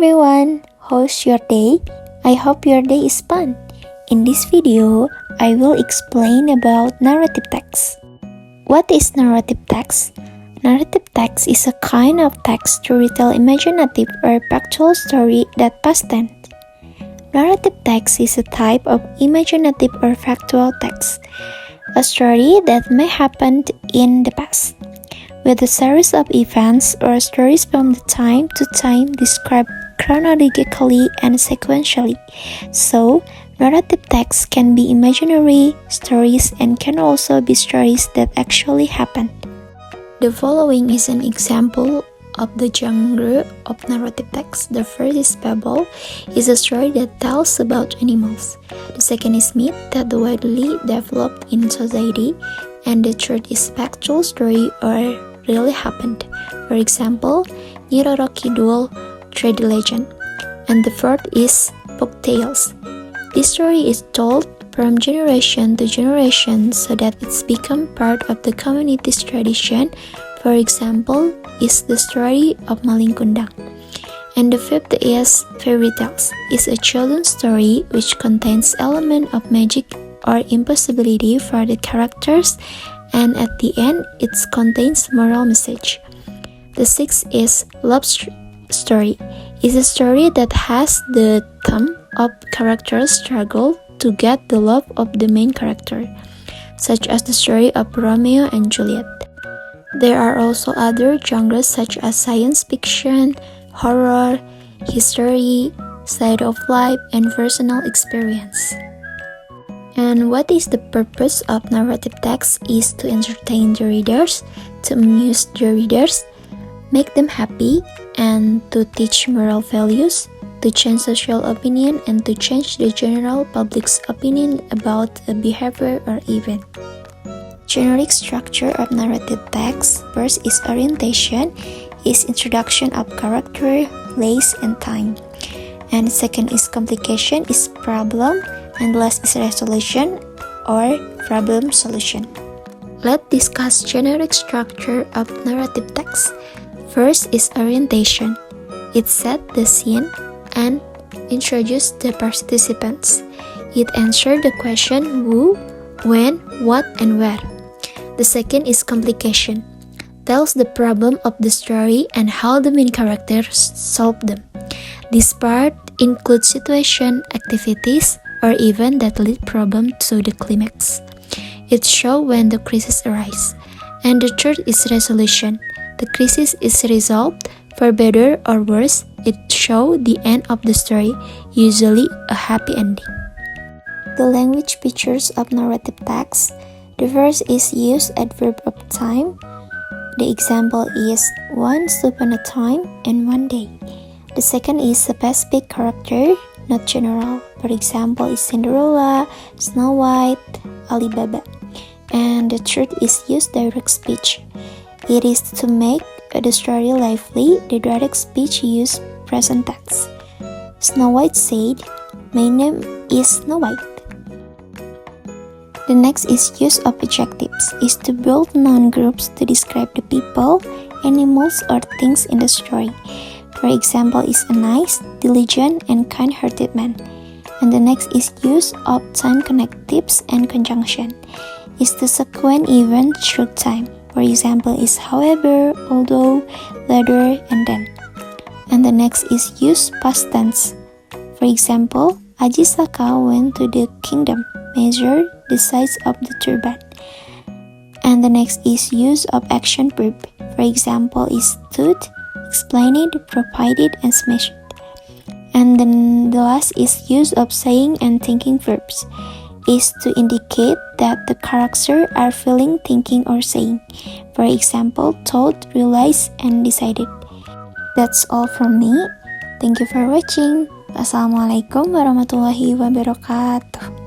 everyone, how's your day? I hope your day is fun. In this video, I will explain about narrative text. What is narrative text? Narrative text is a kind of text to retell imaginative or factual story that past tense. Narrative text is a type of imaginative or factual text, a story that may happen in the past, with a series of events or stories from the time to time described chronologically and sequentially. So, narrative text can be imaginary stories and can also be stories that actually happened. The following is an example of the genre of narrative text. The first is fable, is a story that tells about animals. The second is myth that widely developed in society, and the third is factual story or really happened. For example, Nyi Roro Kidul, trade legend. And the fourth is folk tales. This story is told from generation to generation so that it's become part of the community's tradition. For example, is the story of Maling Kundang. And the fifth is fairy tales. It's a children's story which contains element of magic or impossibility for the characters, and at the end it contains moral message. The sixth is love story. It's a story that has the theme of characters' struggle to get the love of the main character, such as the story of Romeo and Juliet. There are also other genres such as science fiction, horror, history, side of life, and personal experience. And what is the purpose of narrative text is to entertain the readers, to amuse the readers, make them happy, and to teach moral values, to change social opinion, and to change the general public's opinion about a behavior or event. Generic structure of narrative text. First is orientation, is introduction of character, place, and time. And second is complication, is problem, and last is resolution or problem solution. Let's discuss generic structure of narrative text. First is orientation. It sets the scene and introduces the participants. It answers the question who, when, what, and where. The second is complication. Tells the problem of the story and how the main characters solve them. This part includes situation, activities, or events that lead problem to the climax. It shows when the crisis arises. And the third is resolution. The crisis is resolved for better or worse. It shows the end of the story, usually a happy ending. The language features of narrative text. The first is use adverb of time. The example is once upon a time and one day. The second is specific character, not general. For example, is Cinderella, Snow White, Alibaba. And the third is use direct speech. It is to make the story lively. The direct speech use present tense. Snow White said, "My name is Snow White." The next is use of adjectives, is to build noun groups to describe the people, animals, or things in the story. For example, is a nice, diligent, and kind-hearted man. And the next is use of time connectives and conjunction, is to sequence event through time. For example, is however, although, later, and then. And the next is use past tense. For example, Ajisaka went to the kingdom, measure the size of the turban. And the next is use of action verb. For example, is stood, explained, provided, and smashed. And then the last is use of saying and thinking verbs, is to indicate that the characters are feeling, thinking, or saying. For example, thought, realized, and decided. That's all from me. Thank you for watching. Wassalamualaikum warahmatullahi wabarakatuh.